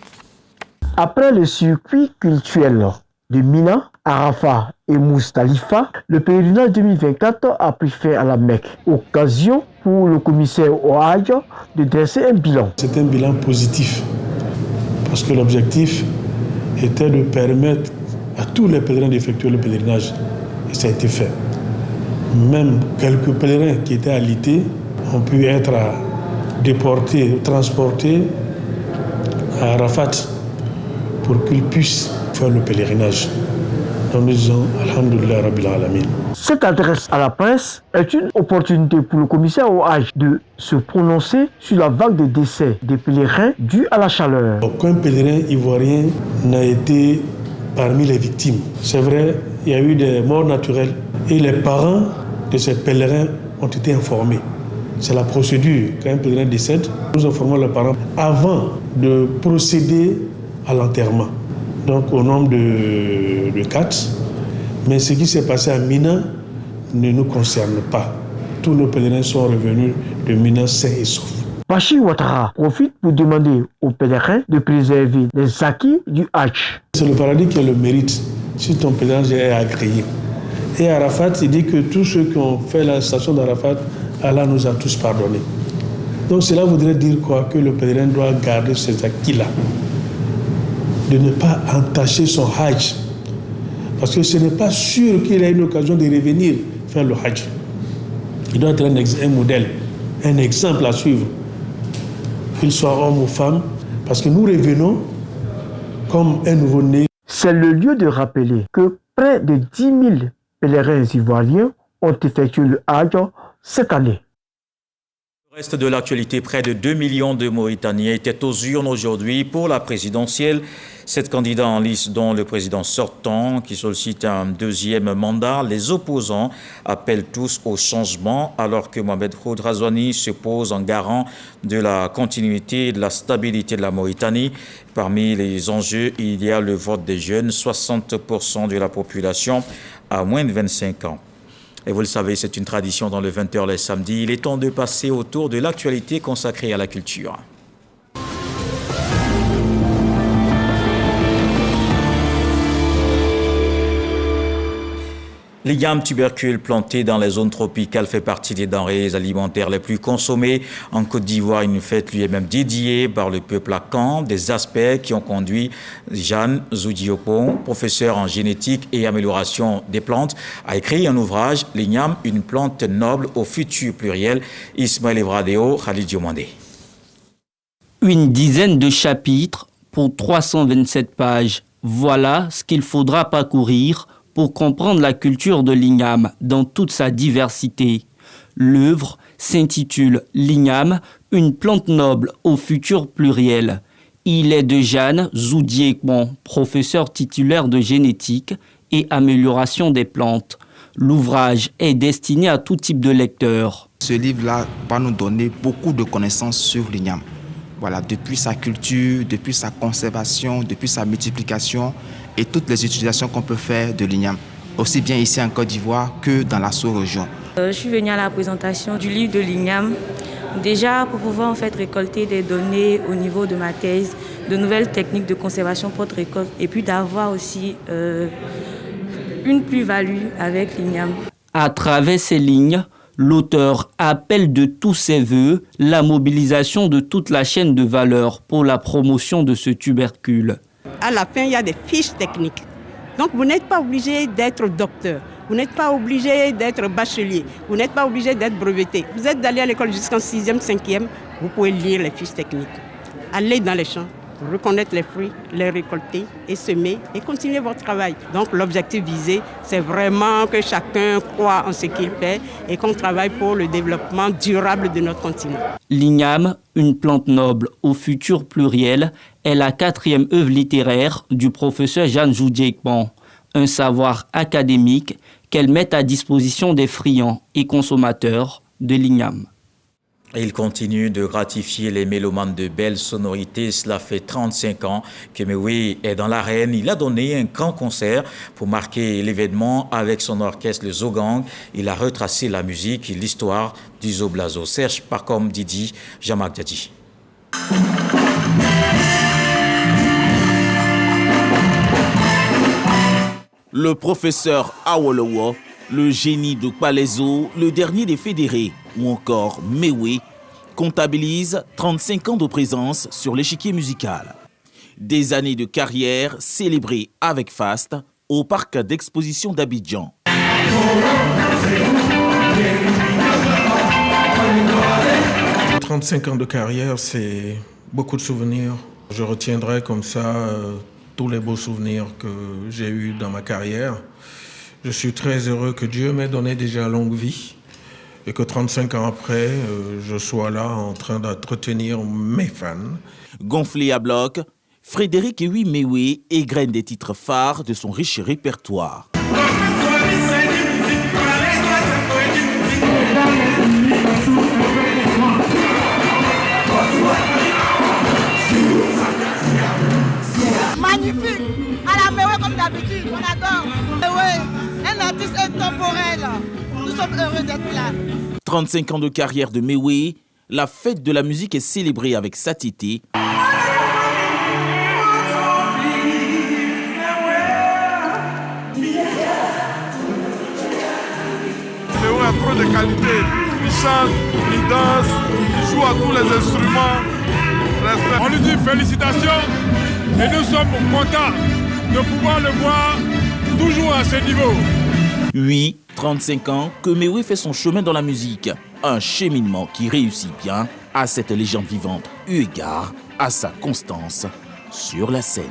Après le circuit culturel de Mina, Arafat et Moustalifa, le pèlerinage 2024 a pris fin à la Mecque. Occasion pour le commissaire au Hajj de dresser un bilan. C'est un bilan positif parce que l'objectif était de permettre à tous les pèlerins d'effectuer le pèlerinage et ça a été fait. Même quelques pèlerins qui étaient alités ont pu être déportés, transportés à Arafat pour qu'ils puissent faire le pèlerinage. Donc nous disons Alhamdulillah Rabbil Alamin. Cette adresse à la presse est une opportunité pour le commissaire au Hajj de se prononcer sur la vague de décès des pèlerins due à la chaleur. Aucun pèlerin ivoirien n'a été parmi les victimes. C'est vrai, il y a eu des morts naturelles et les parents de ces pèlerins ont été informés. C'est la procédure. Quand un pèlerin décède, nous informons les parents avant de procéder à l'enterrement. Donc au nombre de 4. Mais ce qui s'est passé à Mina ne nous concerne pas. Tous nos pèlerins sont revenus de Mina sains et saufs. Bachir Ouattara profite pour demander aux pèlerins de préserver les acquis du Hajj. C'est le paradis qui a le mérite si ton pèlerinage est agréé. Et Arafat, il dit que tous ceux qui ont fait la station d'Arafat, Allah nous a tous pardonnés. Donc cela voudrait dire quoi? Que le pèlerin doit garder ces acquis-là. de ne pas entacher son Hajj. Parce que ce n'est pas sûr qu'il ait une occasion de revenir faire le Hajj. Il doit être un modèle, un exemple à suivre. Qu'il soit homme ou femme, parce que nous revenons comme un nouveau-né. C'est le lieu de rappeler que près de 10 000 pèlerins ivoiriens ont effectué le Hajj cette année. Le reste de l'actualité, près de 2 millions de Mauritaniens étaient aux urnes aujourd'hui pour la présidentielle. 7 candidats en lice, dont le président sortant, qui sollicite un deuxième mandat. Les opposants appellent tous au changement, alors que Mohamed Ould Ghazouani se pose en garant de la continuité et de la stabilité de la Mauritanie. Parmi les enjeux, il y a le vote des jeunes, 60% de la population à moins de 25 ans. Et vous le savez, c'est une tradition dans le 20h les samedis. Il est temps de passer au tour de l'actualité consacrée à la culture. L'igname tubercule planté dans les zones tropicales fait partie des denrées alimentaires les plus consommées. En Côte d'Ivoire, une fête lui est même dédiée par le peuple akan. Des aspects qui ont conduit Jeanne Zoudiopon, professeur en génétique et amélioration des plantes, à écrire un ouvrage, L'igname, une plante noble au futur pluriel. Ismaël Evradeo, Khalid Diomandé. Une dizaine de chapitres pour 327 pages. Voilà ce qu'il faudra parcourir pour comprendre la culture de l'igname dans toute sa diversité. L'œuvre s'intitule L'igname, une plante noble au futur pluriel. Il est de Jeanne Zoudiopon, professeur titulaire de génétique et amélioration des plantes. L'ouvrage est destiné à tout type de lecteur. Ce livre-là va nous donner beaucoup de connaissances sur l'igname. Voilà, depuis sa culture, depuis sa conservation, depuis sa multiplication et toutes les utilisations qu'on peut faire de l'igname, aussi bien ici en Côte d'Ivoire que dans la sous-région. Je suis venue à la présentation du livre de l'igname, déjà pour pouvoir en fait récolter des données au niveau de ma thèse, de nouvelles techniques de conservation post-récolte et puis d'avoir aussi une plus-value avec l'igname. À travers ces lignes, l'auteur appelle de tous ses voeux la mobilisation de toute la chaîne de valeur pour la promotion de ce tubercule. À la fin, il y a des fiches techniques. Donc, vous n'êtes pas obligé d'être docteur, vous n'êtes pas obligé d'être bachelier, vous n'êtes pas obligé d'être breveté. Vous êtes allé à l'école jusqu'en 6e, 5e, vous pouvez lire les fiches techniques. Allez dans les champs, reconnaître les fruits, les récolter et semer et continuer votre travail. Donc l'objectif visé, c'est vraiment que chacun croit en ce qu'il fait et qu'on travaille pour le développement durable de notre continent. L'igname, une plante noble au futur pluriel, est la 4e œuvre littéraire du professeur Jeanne Zoudiopon. Un savoir académique qu'elle met à disposition des friands et consommateurs de l'igname. Il continue de gratifier les mélomanes de belles sonorités. Cela fait 35 ans que Mewe est dans l'arène. Il a donné un grand concert pour marquer l'événement avec son orchestre, le Zogang. Il a retracé la musique et l'histoire du Zoblazo. Serge Parcom Didi, Jean-Marc Diadji. Le professeur Awolowo, le génie de Palaiso, le dernier des fédérés, ou encore Mewe, comptabilise 35 ans de présence sur l'échiquier musical. Des années de carrière célébrées avec faste au parc d'exposition d'Abidjan. 35 ans de carrière, c'est beaucoup de souvenirs. Je retiendrai comme ça tous les beaux souvenirs que j'ai eus dans ma carrière. Je suis très heureux que Dieu m'ait donné déjà longue vie et que 35 ans après, je sois là en train d'entretenir mes fans. Gonflé à bloc, Frédéric Ewi Mewe égrène des titres phares de son riche répertoire. Magnifique, à la Mewe comme d'habitude, on adore. Mewe, un artiste intemporel, nous sommes heureux d'être là. 35 ans de carrière de Mewe, la fête de la musique est célébrée avec sainteté. Mewe a trop de qualité, il chante, il danse, il joue à tous les instruments. On lui dit félicitations. Et nous sommes contents de pouvoir le voir toujours à ce niveau. Oui, 35 ans que Mewé fait son chemin dans la musique. Un cheminement qui réussit bien à cette légende vivante, eu égard à sa constance sur la scène.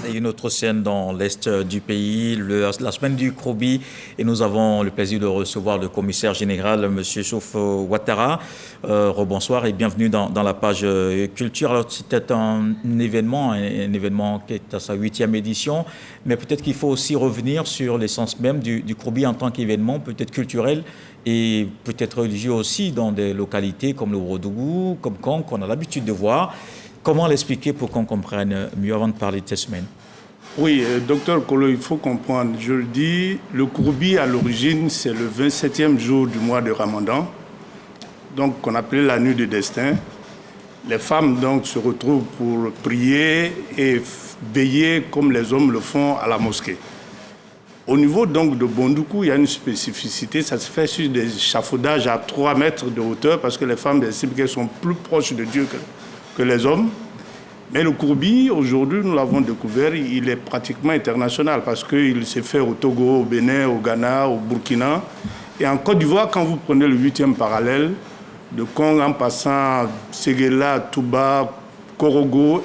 Et une autre scène dans l'est du pays, la semaine du Krobi, et nous avons le plaisir de recevoir le commissaire général, M. Chouf Ouattara. Rebonsoir et bienvenue dans la page culture. Alors c'était un événement qui est à sa 8e édition, mais peut-être qu'il faut aussi revenir sur l'essence même du Krobi en tant qu'événement, peut-être culturel et peut-être religieux aussi dans des localités comme le Ourodougou, comme Kong, qu'on a l'habitude de voir. Comment l'expliquer pour qu'on comprenne mieux avant de parler de cette semaine? Oui, docteur Kolo, il faut comprendre. Je le dis, le Krobi à l'origine, c'est le 27e jour du mois de Ramadan, donc qu'on appelait la nuit du destin. Les femmes donc se retrouvent pour prier et veiller comme les hommes le font à la mosquée. Au niveau donc de Bondoukou, il y a une spécificité, ça se fait sur des échafaudages à 3 mètres de hauteur parce que les femmes estiment qu'elles sont plus proches de Dieu que les hommes. Mais le Krobi, aujourd'hui, nous l'avons découvert, il est pratiquement international parce qu'il s'est fait au Togo, au Bénin, au Ghana, au Burkina. Et en Côte d'Ivoire, quand vous prenez le 8e parallèle, de Kong en passant Séguéla, Touba, Korogo,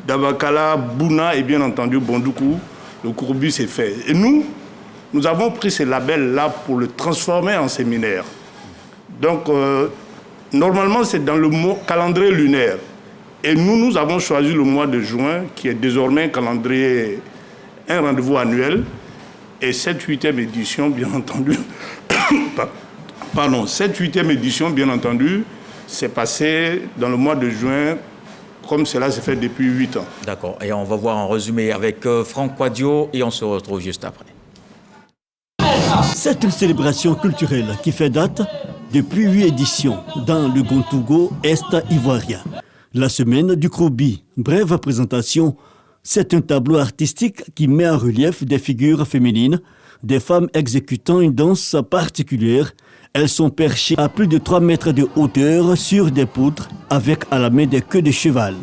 Dabakala, Bouna et bien entendu Bondoukou, le Krobi s'est fait. Et nous avons pris ces labels-là pour le transformer en séminaire. Donc, normalement, c'est dans le calendrier lunaire. Et nous avons choisi le mois de juin, qui est désormais un calendrier, un rendez-vous annuel. Et cette 8e édition, bien entendu, cette 8e édition, bien entendu, s'est passée dans le mois de juin, comme cela s'est fait depuis 8 ans. D'accord. Et on va voir un résumé avec Franck Quadio et on se retrouve juste après. C'est une célébration culturelle qui fait date depuis 8 éditions dans le Gontougo Est ivoirien. La semaine du Krobi, brève présentation, c'est un tableau artistique qui met en relief des figures féminines, des femmes exécutant une danse particulière. Elles sont perchées à plus de 3 mètres de hauteur sur des poutres avec à la main des queues de cheval.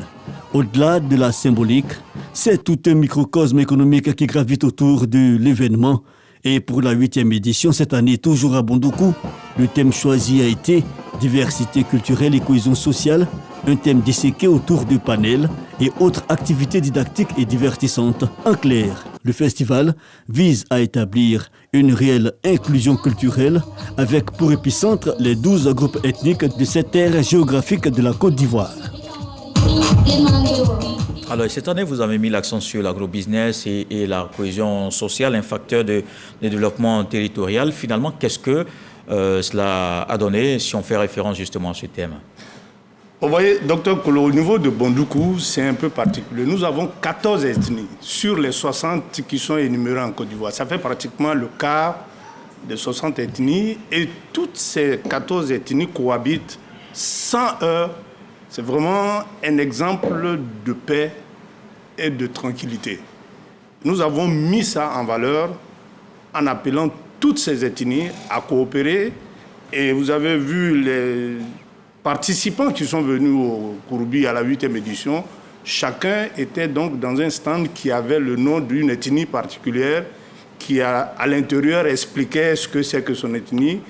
Au-delà de la symbolique, c'est tout un microcosme économique qui gravite autour de l'événement. Et pour la 8e édition, cette année, toujours à Bondoukou, le thème choisi a été diversité culturelle et cohésion sociale, un thème disséqué autour de panels et autres activités didactiques et divertissantes. En clair, le festival vise à établir une réelle inclusion culturelle avec pour épicentre les 12 groupes ethniques de cette aire géographique de la Côte d'Ivoire. Alors, cette année, vous avez mis l'accent sur l'agrobusiness et la cohésion sociale, un facteur de développement territorial. Finalement, qu'est-ce que cela a donné si on fait référence justement à ce thème? Vous voyez, docteur Kolo, au niveau de Bondoukou, c'est un peu particulier. Nous avons 14 ethnies sur les 60 qui sont énumérées en Côte d'Ivoire. Ça fait pratiquement le quart des 60 ethnies. Et toutes ces 14 ethnies cohabitent sans heurts. C'est vraiment un exemple de paix et de tranquillité. Nous avons mis ça en valeur en appelant toutes ces ethnies à coopérer. Et vous avez vu les participants qui sont venus au Krobi à la 8e édition. Chacun était donc dans un stand qui avait le nom d'une ethnie particulière qui, à l'intérieur, expliquait ce que c'est que son ethnie.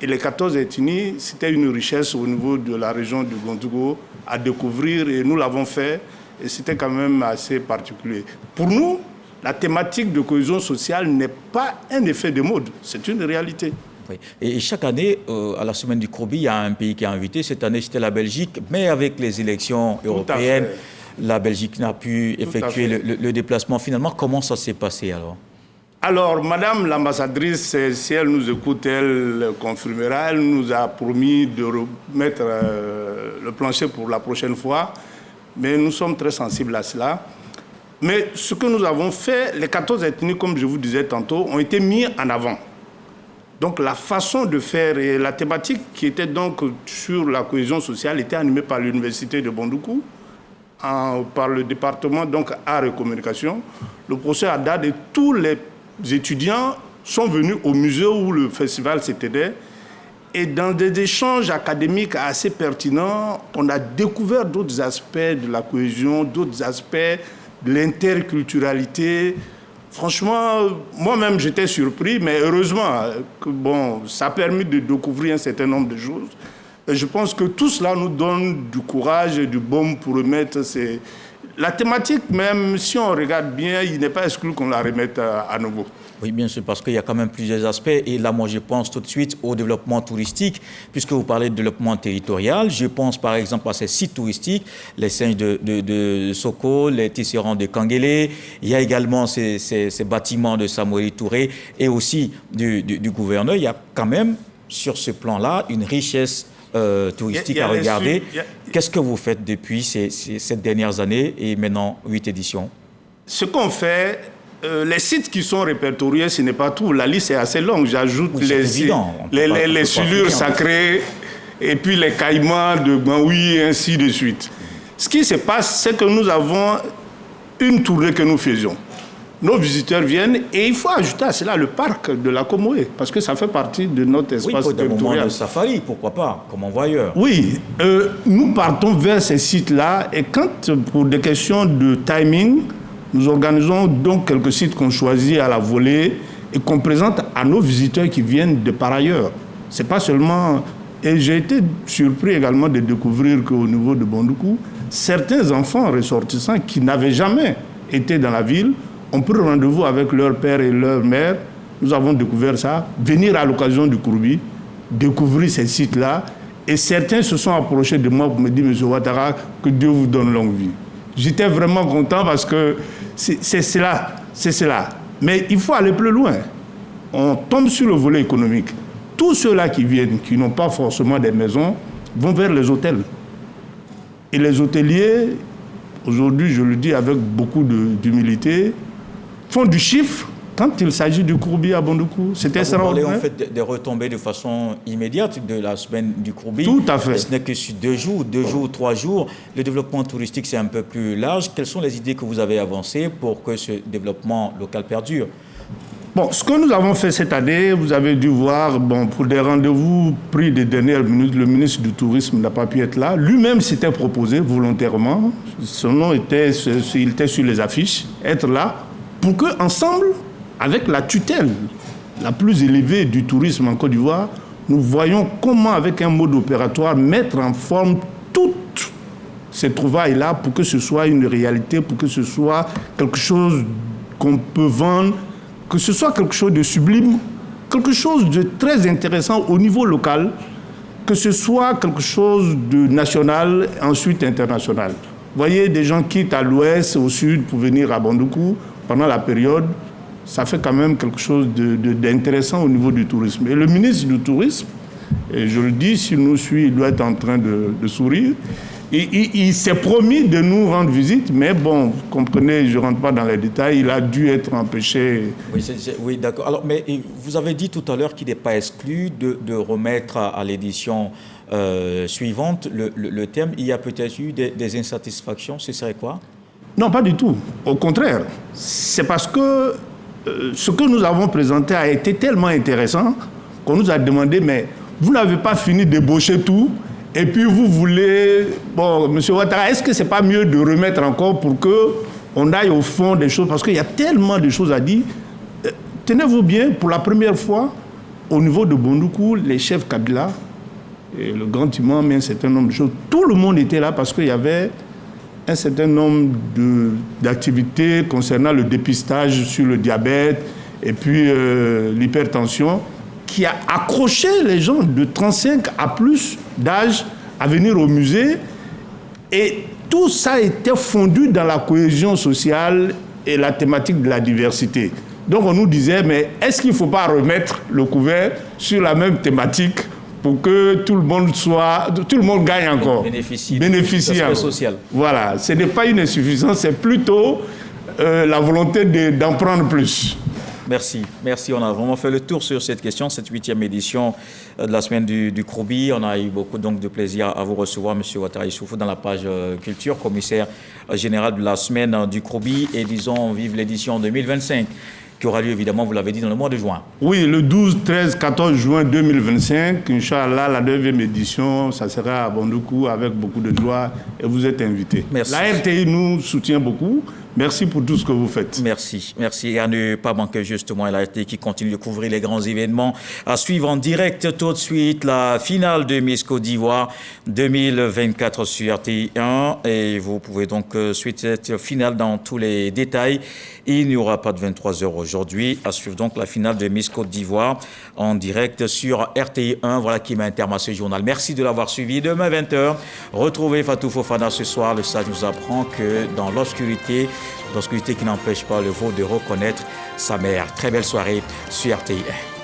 Et les 14 ethnies, c'était une richesse au niveau de la région du Gontougo à découvrir et nous l'avons fait et c'était quand même assez particulier. Pour nous, la thématique de cohésion sociale n'est pas un effet de mode, c'est une réalité. Oui. Et chaque année, à la semaine du Krobi, il y a un pays qui est invité. Cette année, c'était la Belgique, mais avec les élections européennes, la Belgique n'a pu effectuer le déplacement. Finalement, comment ça s'est passé alors ? Alors, Madame l'ambassadrice, si elle nous écoute, elle confirmera. Elle nous a promis de remettre le plancher pour la prochaine fois. Mais nous sommes très sensibles à cela. Mais ce que nous avons fait, les 14 ethnies, comme je vous disais tantôt, ont été mis en avant. Donc, la façon de faire et la thématique qui était donc sur la cohésion sociale était animée par l'Université de Bondoukou, par le département donc Arts et Communication, le professeur Haddad et tous les étudiants sont venus au musée où le festival s'était. Et dans des échanges académiques assez pertinents, on a découvert d'autres aspects de la cohésion, d'autres aspects de l'interculturalité. Franchement, moi-même, j'étais surpris, mais heureusement, ça a permis de découvrir un certain nombre de choses. Et je pense que tout cela nous donne du courage et du baume pour remettre la thématique, même si on regarde bien, il n'est pas exclu qu'on la remette à nouveau. Oui, bien sûr, parce qu'il y a quand même plusieurs aspects. Et là, moi, je pense tout de suite au développement touristique, puisque vous parlez de développement territorial. Je pense, par exemple, à ces sites touristiques, les singes de Soko, les tisserands de Kanguélé. Il y a également ces bâtiments de Samuel Touré et aussi du gouverneur. Il y a quand même, sur ce plan-là, une richesse touristique à regarder. Qu'est-ce que vous faites depuis ces dernières années et maintenant 8 éditions? Ce qu'on fait... les sites qui sont répertoriés, ce n'est pas tout. La liste est assez longue. J'ajoute les sulures sacrées et puis les caïmans de Banoui et ainsi de suite. Ce qui se passe, c'est que nous avons une tournée que nous faisions. Nos visiteurs viennent et il faut ajouter à cela le parc de la Comoé parce que ça fait partie de notre espace territorial. Oui, pour des moments de safari, pourquoi pas, comme envoyeur. Oui, nous partons vers ces sites-là et quand, pour des questions de timing, nous organisons donc quelques sites qu'on choisit à la volée et qu'on présente à nos visiteurs qui viennent de par ailleurs. C'est pas seulement... Et j'ai été surpris également de découvrir qu'au niveau de Bondoukou, certains enfants ressortissants qui n'avaient jamais été dans la ville ont pris rendez-vous avec leur père et leur mère. Nous avons découvert ça. Venir à l'occasion du Kouroubi, découvrir ces sites-là. Et certains se sont approchés de moi pour me dire, M. Ouattara, que Dieu vous donne longue vie. J'étais vraiment content parce que c'est cela. Mais il faut aller plus loin. On tombe sur le volet économique. Tous ceux-là qui viennent, qui n'ont pas forcément des maisons, vont vers les hôtels. Et les hôteliers, aujourd'hui, je le dis avec beaucoup d'humilité, font du chiffre quand il s'agit du Kouroubi à Bondoukou. C'était extraordinaire. Vous parlez en fait des retombées de façon immédiate de la semaine du Kouroubi. Tout à fait. Ce n'est que sur 2 jours, 3 jours. Le développement touristique, c'est un peu plus large. Quelles sont les idées que vous avez avancées pour que ce développement local perdure? Bon, ce que nous avons fait cette année, vous avez dû voir, pour des rendez-vous pris des dernières minutes, le ministre du Tourisme n'a pas pu être là. Lui-même s'était proposé volontairement, son nom était sur les affiches, être là, pour qu'ensemble, avec la tutelle la plus élevée du tourisme en Côte d'Ivoire, nous voyons comment, avec un mode opératoire, mettre en forme toutes ces trouvailles-là pour que ce soit une réalité, pour que ce soit quelque chose qu'on peut vendre, que ce soit quelque chose de sublime, quelque chose de très intéressant au niveau local, que ce soit quelque chose de national, ensuite international. Vous voyez, des gens quittent à l'ouest, au sud, pour venir à Bondoukou pendant la période. Ça fait quand même quelque chose d'intéressant au niveau du tourisme. Et le ministre du Tourisme, et je le dis, s'il nous suit, il doit être en train de sourire. Il s'est promis de nous rendre visite, mais bon, vous comprenez, je ne rentre pas dans les détails, il a dû être empêché. Oui, d'accord. Alors, mais vous avez dit tout à l'heure qu'il n'est pas exclu de remettre à l'édition suivante le thème. Il y a peut-être eu des insatisfactions, ce serait quoi? Non, pas du tout. Au contraire, c'est parce que ce que nous avons présenté a été tellement intéressant qu'on nous a demandé, mais vous n'avez pas fini d'ébaucher tout? Et puis vous voulez... Bon, M. Ouattara, est-ce que ce n'est pas mieux de remettre encore pour qu'on aille au fond des choses? Parce qu'il y a tellement de choses à dire. Tenez-vous bien, pour la première fois, au niveau de Bondoukou, les chefs Kabila, et le grand imam et un certain nombre de choses, tout le monde était là parce qu'il y avait un certain nombre d'activités concernant le dépistage sur le diabète et puis l'hypertension, qui a accroché les gens de 35 à plus d'âge à venir au musée. Et tout ça était fondu dans la cohésion sociale et la thématique de la diversité. Donc on nous disait, mais est-ce qu'il ne faut pas remettre le couvert sur la même thématique pour que tout le monde gagne encore, bénéficie social. Voilà, ce n'est pas une insuffisance, c'est plutôt la volonté d'en prendre plus. Merci. On a vraiment fait le tour sur cette question, cette 8e édition de la semaine du Kouroubi. On a eu beaucoup donc de plaisir à vous recevoir, M. Ouattara Issoufou, dans la page culture, commissaire général de la semaine du Kouroubi. Et disons, vive l'édition 2025. qui aura lieu évidemment, vous l'avez dit, dans le mois de juin. Oui, le 12, 13, 14 juin 2025, Inch'Allah, la 9e édition, ça sera à Bondoukou avec beaucoup de joie et vous êtes invités. Merci. La RTI nous soutient beaucoup. Merci pour tout ce que vous faites. Merci. Et à ne pas manquer justement la RTI qui continue de couvrir les grands événements. À suivre en direct tout de suite la finale de Miss Côte d'Ivoire 2024 sur RTI 1. Et vous pouvez donc suivre cette finale dans tous les détails. Il n'y aura pas de 23h aujourd'hui. À suivre donc la finale de Miss Côte d'Ivoire en direct sur RTI 1. Voilà qui met un terme à ce journal. Merci de l'avoir suivi. Demain 20h, retrouvez Fatou Fofana ce soir. Le sage nous apprend que dans l'obscurité qui n'empêche pas le veau de reconnaître sa mère. Très belle soirée sur RTI 1.